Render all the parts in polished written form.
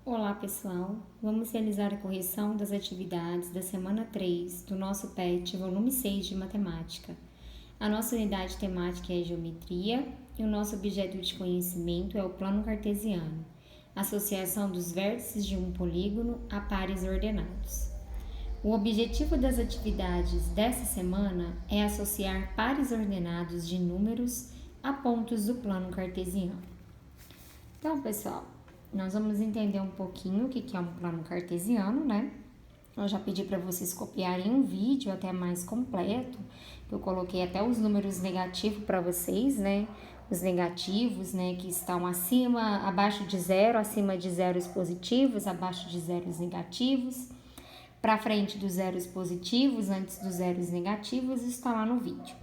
Olá pessoal, vamos realizar a correção das atividades da semana 3 do nosso PET, volume 6 de Matemática. A nossa unidade temática é a Geometria e o nosso objeto de conhecimento é o plano cartesiano, associação dos vértices de um polígono a pares ordenados. O objetivo das atividades dessa semana é associar pares ordenados de números a pontos do plano cartesiano. Então, pessoal, nós vamos entender um pouquinho o que é um plano cartesiano, né? Eu já pedi para vocês copiarem um vídeo até mais completo, que eu coloquei até os números negativos para vocês, né? Os negativos, né, que estão abaixo de zero, acima de zeros positivos, abaixo de zeros negativos, para frente dos zeros positivos, antes dos zeros negativos, está lá no vídeo.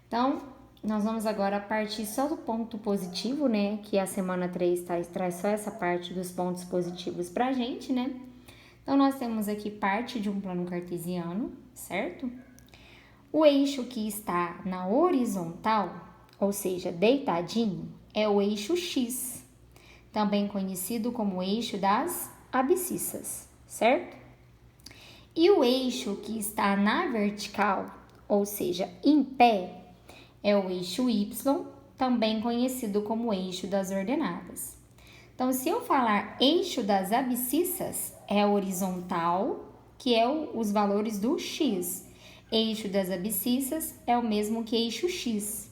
Então, nós vamos agora partir só do ponto positivo, né? Que a semana 3 traz só essa parte dos pontos positivos pra gente, né? Então, nós temos aqui parte de um plano cartesiano, certo? O eixo que está na horizontal, ou seja, deitadinho, é o eixo X, também conhecido como eixo das abscissas, certo? E o eixo que está na vertical, ou seja, em pé, é o eixo Y, também conhecido como eixo das ordenadas. Então, se eu falar eixo das abscissas, é horizontal, que é os valores do X. Eixo das abscissas é o mesmo que eixo X.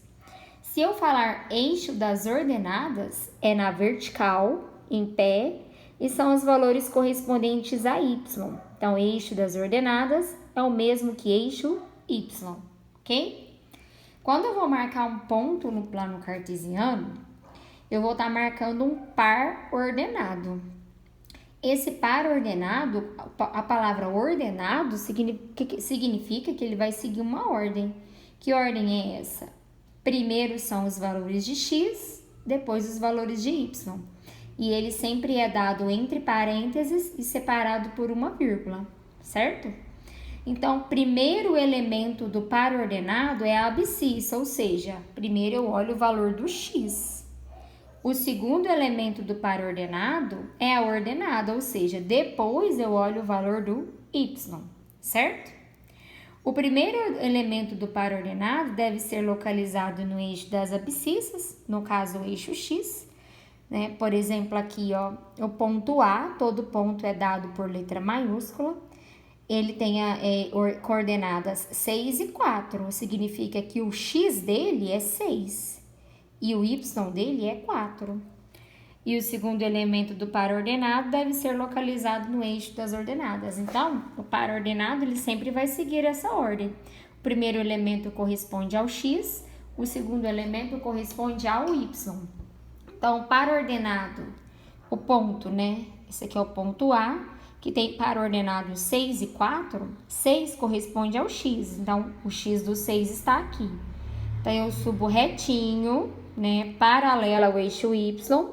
Se eu falar eixo das ordenadas, é na vertical, em pé, e são os valores correspondentes a Y. Então, eixo das ordenadas é o mesmo que eixo Y, ok? Quando eu vou marcar um ponto no plano cartesiano, eu vou estar marcando um par ordenado. Esse par ordenado, a palavra ordenado significa que ele vai seguir uma ordem. Que ordem é essa? Primeiro são os valores de x, depois os valores de y. E ele sempre é dado entre parênteses e separado por uma vírgula, certo? Então, o primeiro elemento do par ordenado é a abscissa, ou seja, primeiro eu olho o valor do x. O segundo elemento do par ordenado é a ordenada, ou seja, depois eu olho o valor do y, certo? O primeiro elemento do par ordenado deve ser localizado no eixo das abscissas, no caso o eixo x, né? Por exemplo, aqui, ó, o ponto A, todo ponto é dado por letra maiúscula. Ele tem coordenadas 6 e 4, significa que o x dele é 6 e o y dele é 4. E o segundo elemento do par ordenado deve ser localizado no eixo das ordenadas. Então, o par ordenado ele sempre vai seguir essa ordem. O primeiro elemento corresponde ao x, o segundo elemento corresponde ao y. Então, o par ordenado, o ponto, né? Esse aqui é o ponto A, que tem par ordenado 6 e 4, 6 corresponde ao x, então o x do 6 está aqui. Então, eu subo retinho, né, paralelo ao eixo y,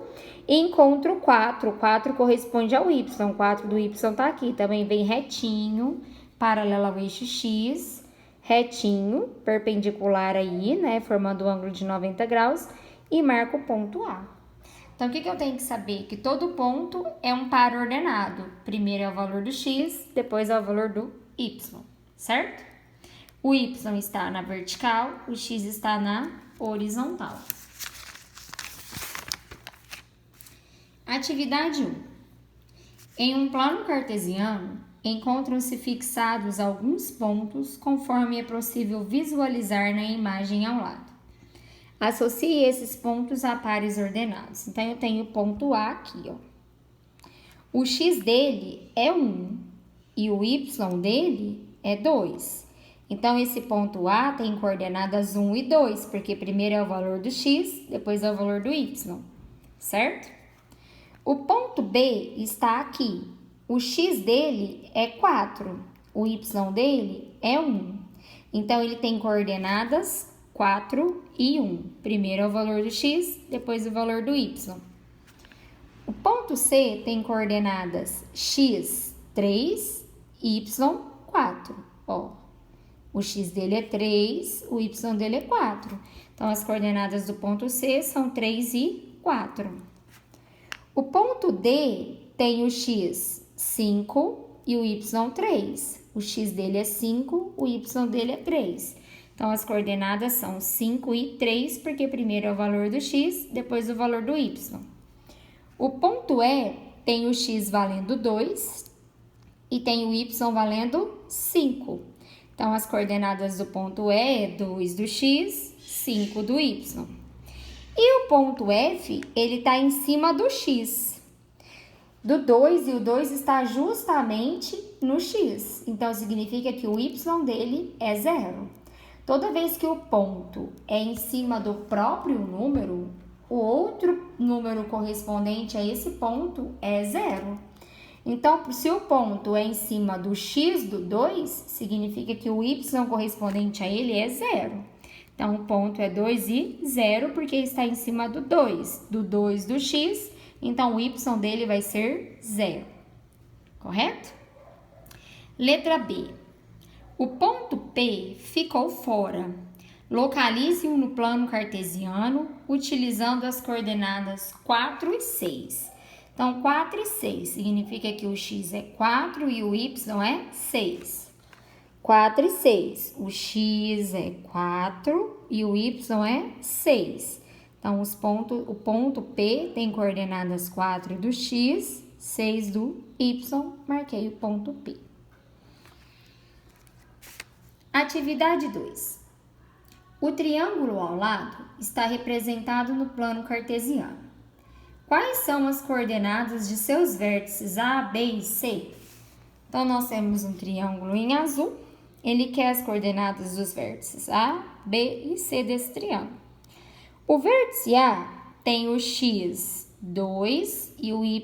e encontro 4, 4 corresponde ao y, 4 do y está aqui, também vem retinho, paralelo ao eixo x, retinho, perpendicular aí, né, formando um ângulo de 90 graus, e marco o ponto A. Então, o que eu tenho que saber? Que todo ponto é um par ordenado. Primeiro é o valor do x, depois é o valor do y, certo? O y está na vertical, o x está na horizontal. Atividade 1. Em um plano cartesiano, encontram-se fixados alguns pontos conforme é possível visualizar na imagem ao lado. Associe esses pontos a pares ordenados. Então, eu tenho o ponto A aqui, ó. O x dele é 1 e o y dele é 2. Então, esse ponto A tem coordenadas 1 e 2, porque primeiro é o valor do x, depois é o valor do y, certo? O ponto B está aqui. O x dele é 4, o y dele é 1. Então, ele tem coordenadas 4 e 1. Primeiro é o valor do x, depois o valor do y. O ponto C tem coordenadas x, 3, y, 4. Ó, o x dele é 3, o y dele é 4. Então, as coordenadas do ponto C são 3 e 4. O ponto D tem o x 5 e o y 3. O x dele é 5, o y dele é 3. Então, as coordenadas são 5 e 3, porque primeiro é o valor do x, depois o valor do y. O ponto E tem o x valendo 2 e tem o y valendo 5. Então, as coordenadas do ponto E é 2 do x, 5 do y. E o ponto F, ele está em cima do x. Do 2, e o 2 está justamente no x. Então, significa que o y dele é 0. Toda vez que o ponto é em cima do próprio número, o outro número correspondente a esse ponto é 0. Então, se o ponto é em cima do x do 2, significa que o y correspondente a ele é 0. Então, o ponto é 2 e 0, porque está em cima do 2. Do 2 do x, então o y dele vai ser 0. Correto? Letra B. O ponto P ficou fora. Localize-o no plano cartesiano, utilizando as coordenadas 4 e 6. Então, 4 e 6 significa que o x é 4 e o y é 6. 4 e 6, o x é 4 e o y é 6. Então, o ponto P tem coordenadas 4 do x, 6 do y, marquei o ponto P. Atividade 2. O triângulo ao lado está representado no plano cartesiano. Quais são as coordenadas de seus vértices A, B e C? Então, nós temos um triângulo em azul. Ele quer as coordenadas dos vértices A, B e C desse triângulo. O vértice A tem o x 2 e o y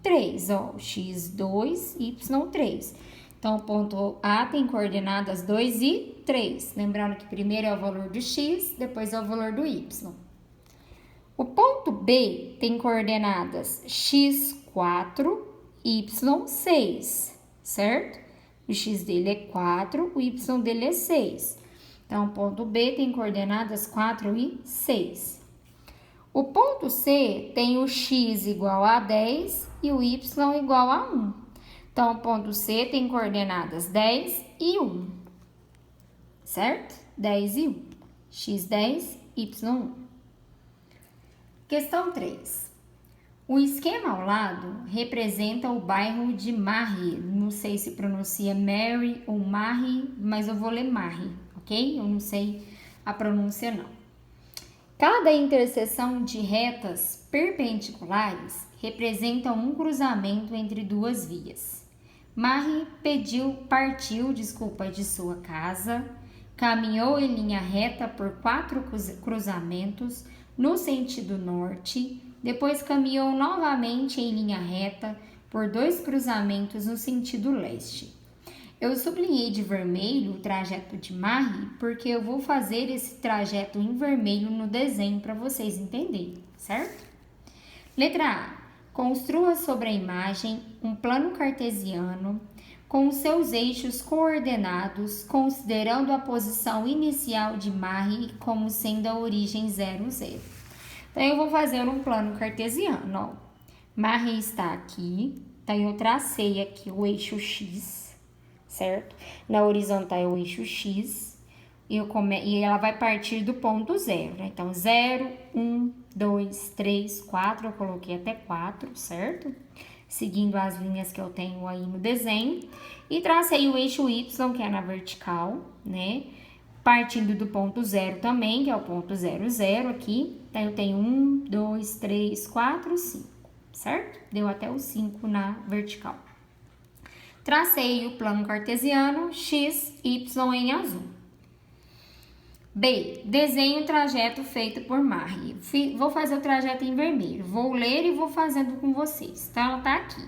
3. Ó, x 2 e y 3. Então, o ponto A tem coordenadas 2 e 3. Lembrando que primeiro é o valor do x, depois é o valor do y. O ponto B tem coordenadas x 4 e y 6, certo? O x dele é 4, o y dele é 6. Então, o ponto B tem coordenadas 4 e 6. O ponto C tem o x igual a 10 e o y igual a 1. Então, o ponto C tem coordenadas 10 e 1. Certo? 10 e 1. x 10, y 1. Questão 3. O esquema ao lado representa o bairro de Marri. Não sei se pronuncia Mary ou Marri, mas eu vou ler Marri, ok? Eu não sei a pronúncia não. Cada interseção de retas perpendiculares representa um cruzamento entre duas vias. Marri partiu de sua casa, caminhou em linha reta por 4 cruzamentos no sentido norte, depois caminhou novamente em linha reta por 2 cruzamentos no sentido leste. Eu sublinhei de vermelho o trajeto de Marri porque eu vou fazer esse trajeto em vermelho no desenho para vocês entenderem, certo? Letra A. Construa sobre a imagem um plano cartesiano com os seus eixos coordenados, considerando a posição inicial de Marri como sendo a origem 0, 0. Então, eu vou fazer um plano cartesiano, ó. Marri está aqui, então eu tracei aqui o eixo X, certo? Na horizontal é o eixo X, e ela vai partir do ponto 0, né? Então, 0, 1, 2, 3, 4, eu coloquei até 4, certo? Seguindo as linhas que eu tenho aí no desenho. E tracei o eixo Y, que é na vertical, né? Partindo do ponto 0 também, que é o ponto 0, 0 aqui. Então, eu tenho 1, 2, 3, 4, 5, certo? Deu até o 5 na vertical. Tracei o plano cartesiano X, Y em azul. B. Desenhe o trajeto feito por Marri. Vou fazer o trajeto em vermelho. Vou ler e vou fazendo com vocês. Então, ela tá aqui.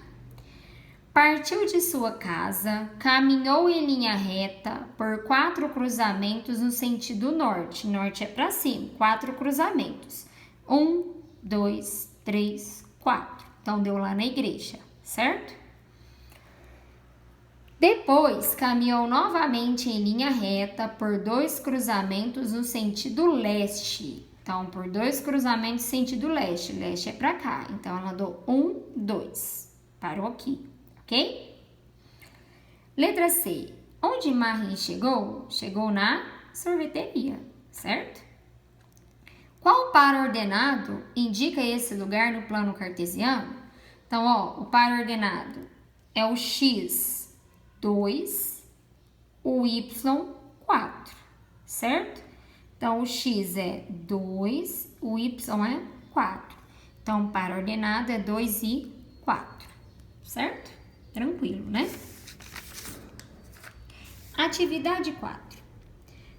Partiu de sua casa, caminhou em linha reta por 4 cruzamentos no sentido norte. Norte é para cima, 4 cruzamentos. 1, 2, 3, 4. Então, deu lá na igreja, certo? Depois, caminhou novamente em linha reta por 2 cruzamentos no sentido leste. Então, por 2 cruzamentos no sentido leste. Leste é para cá. Então, ela deu 1, 2. Parou aqui, ok? Letra C. Onde Marie chegou? Chegou na sorveteria, certo? Qual par ordenado indica esse lugar no plano cartesiano? Então, ó, o par ordenado é o x, 2, o y, 4, certo? Então, o x é 2, o y é 4. Então, o par ordenado é 2 e 4, certo? Tranquilo, né? Atividade 4.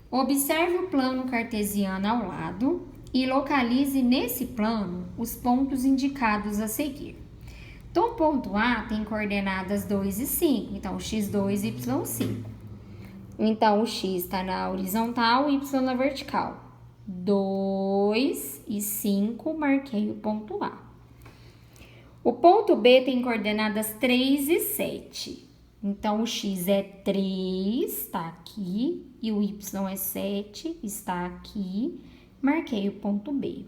Observe o plano cartesiano ao lado e localize nesse plano os pontos indicados a seguir. Então, o ponto A tem coordenadas 2 e 5, então x2 e y5. Então, o x está na horizontal e y na vertical. 2 e 5, marquei o ponto A. O ponto B tem coordenadas 3 e 7. Então, o x é 3, está aqui, e o y é 7, está aqui, marquei o ponto B.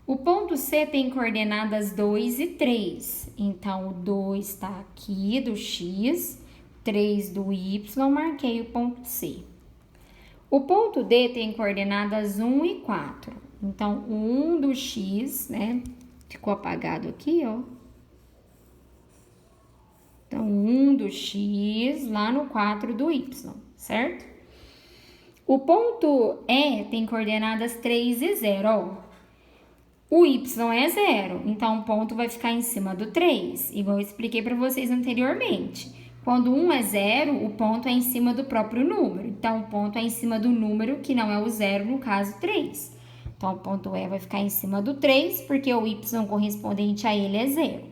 O ponto C tem coordenadas 2 e 3. Então, o 2 está aqui do x, 3 do y, marquei o ponto C. O ponto D tem coordenadas 1 e 4. Então, o 1 do x, né? Ficou apagado aqui, ó. Então, 1 do x, lá no 4 do y, certo? O ponto E tem coordenadas 3 e 0, ó. O y é 0, então o ponto vai ficar em cima do 3, igual eu expliquei para vocês anteriormente. Quando 1 é 0, o ponto é em cima do próprio número. Então, o ponto é em cima do número, que não é o 0, no caso 3. Então, o ponto E vai ficar em cima do 3, porque o y correspondente a ele é 0.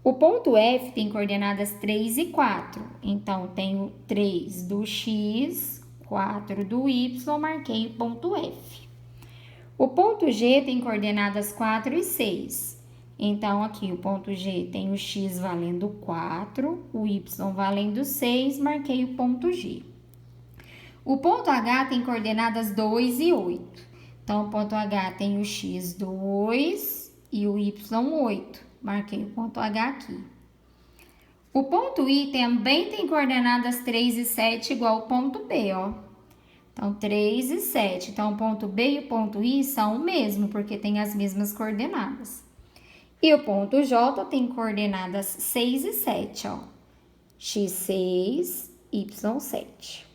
O ponto F tem coordenadas 3 e 4. Então, tenho 3 do x, 4 do y, marquei o ponto F. O ponto G tem coordenadas 4 e 6. Então, aqui o ponto G tem o x valendo 4, o y valendo 6, marquei o ponto G. O ponto H tem coordenadas 2 e 8. Então, o ponto H tem o x 2 e o y 8. Marquei o ponto H aqui. O ponto I também tem coordenadas 3 e 7, igual ao ponto B, ó. Então, 3 e 7. Então, o ponto B e o ponto I são o mesmo, porque tem as mesmas coordenadas. E o ponto J tem coordenadas 6 e 7, ó. x6, y7,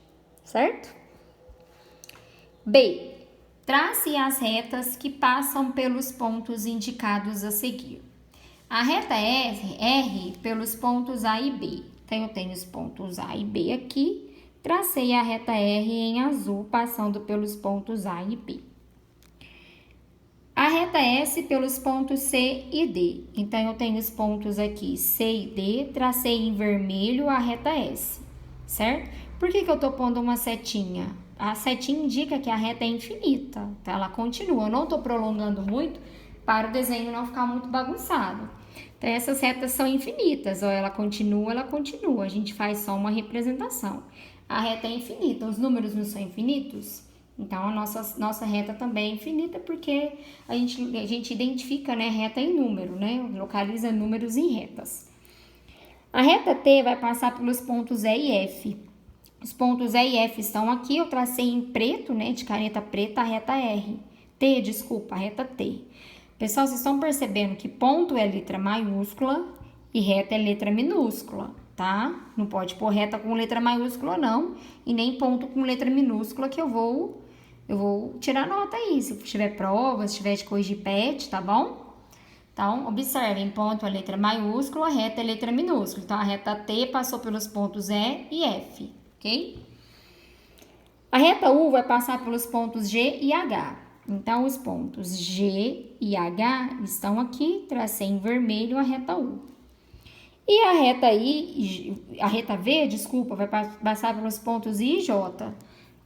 certo? B. Trace as retas que passam pelos pontos indicados a seguir. A reta R pelos pontos A e B. Então, eu tenho os pontos A e B aqui. Tracei a reta R em azul, passando pelos pontos A e B. A reta S pelos pontos C e D. Então, eu tenho os pontos aqui C e D, tracei em vermelho a reta S, certo? Por que eu tô pondo uma setinha? A setinha indica que a reta é infinita, tá? Ela continua. Eu não tô prolongando muito para o desenho não ficar muito bagunçado. Então, essas retas são infinitas, ó, ela continua, a gente faz só uma representação. A reta é infinita, os números não são infinitos? Então, a nossa reta também é infinita, porque a gente identifica, né, reta em número, né, localiza números em retas. A reta T vai passar pelos pontos E e F. Os pontos E e F estão aqui, eu tracei em preto, né, de caneta preta, a reta a reta T. Pessoal, vocês estão percebendo que ponto é letra maiúscula e reta é letra minúscula, tá? Não pode pôr reta com letra maiúscula, não, e nem ponto com letra minúscula, que eu vou tirar nota aí, se tiver prova, se tiver de corrigir PET, tá bom? Então, observem, ponto é letra maiúscula, reta é letra minúscula. Então, a reta T passou pelos pontos E e F, ok? A reta U vai passar pelos pontos G e H. Então, os pontos G e H estão aqui, tracei em vermelho a reta U. E a reta V, vai passar pelos pontos I e J.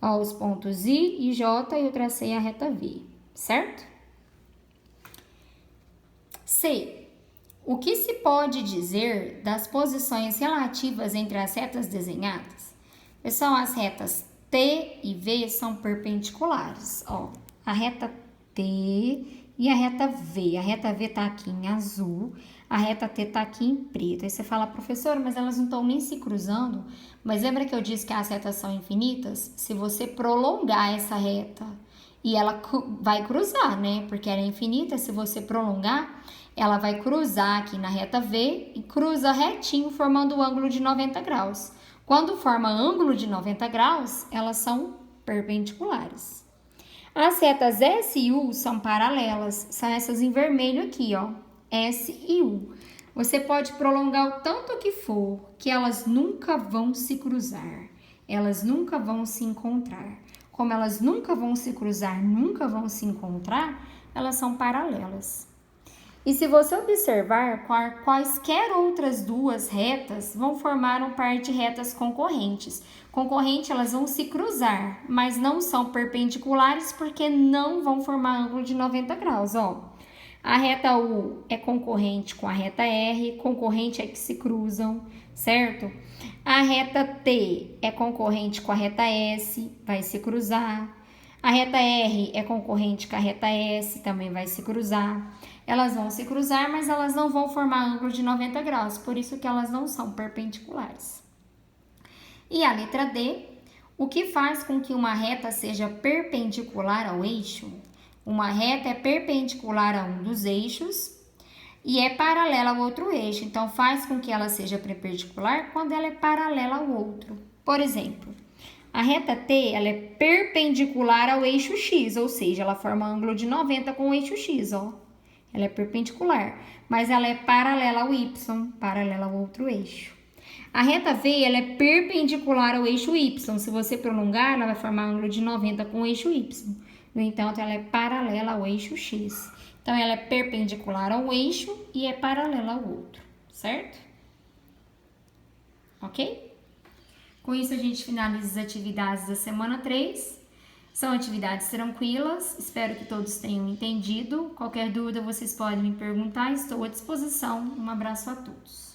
Ó, os pontos I e J, eu tracei a reta V, certo? C. O que se pode dizer das posições relativas entre as retas desenhadas? Pessoal, as retas T e V são perpendiculares, ó. A reta T e a reta V. A reta V tá aqui em azul, A reta T tá aqui em preto. Aí você fala, professora, mas elas não estão nem se cruzando. Mas lembra que eu disse que as retas são infinitas? Se você prolongar essa reta e ela vai cruzar, né? Porque ela é infinita, se você prolongar, ela vai cruzar aqui na reta V e cruza retinho, formando o ângulo de 90 graus. Quando forma ângulo de 90 graus, elas são perpendiculares. As retas S e U são paralelas, são essas em vermelho aqui, ó, S e U. Você pode prolongar o tanto que for, que elas nunca vão se cruzar, elas nunca vão se encontrar. Como elas nunca vão se cruzar, nunca vão se encontrar, elas são paralelas. E se você observar, quaisquer outras duas retas vão formar um par de retas concorrentes. Concorrente, elas vão se cruzar, mas não são perpendiculares porque não vão formar ângulo de 90 graus, ó. A reta U é concorrente com a reta R, concorrente é que se cruzam, certo? A reta T é concorrente com a reta S, vai se cruzar. A reta R é concorrente com a reta S, também vai se cruzar. Elas vão se cruzar, mas elas não vão formar ângulo de 90 graus, por isso que elas não são perpendiculares. E a letra D, o que faz com que uma reta seja perpendicular ao eixo? Uma reta é perpendicular a um dos eixos e é paralela ao outro eixo, então faz com que ela seja perpendicular quando ela é paralela ao outro. Por exemplo, a reta T, ela é perpendicular ao eixo X, ou seja, ela forma ângulo de 90 com o eixo X, ó. Ela é perpendicular, mas ela é paralela ao Y, paralela ao outro eixo. A reta V, ela é perpendicular ao eixo Y. Se você prolongar, ela vai formar ângulo de 90 com o eixo Y. No entanto, ela é paralela ao eixo X. Então, ela é perpendicular ao eixo e é paralela ao outro, certo? Ok? Com isso, a gente finaliza as atividades da semana 3. São atividades tranquilas, espero que todos tenham entendido. Qualquer dúvida, vocês podem me perguntar, estou à disposição. Um abraço a todos.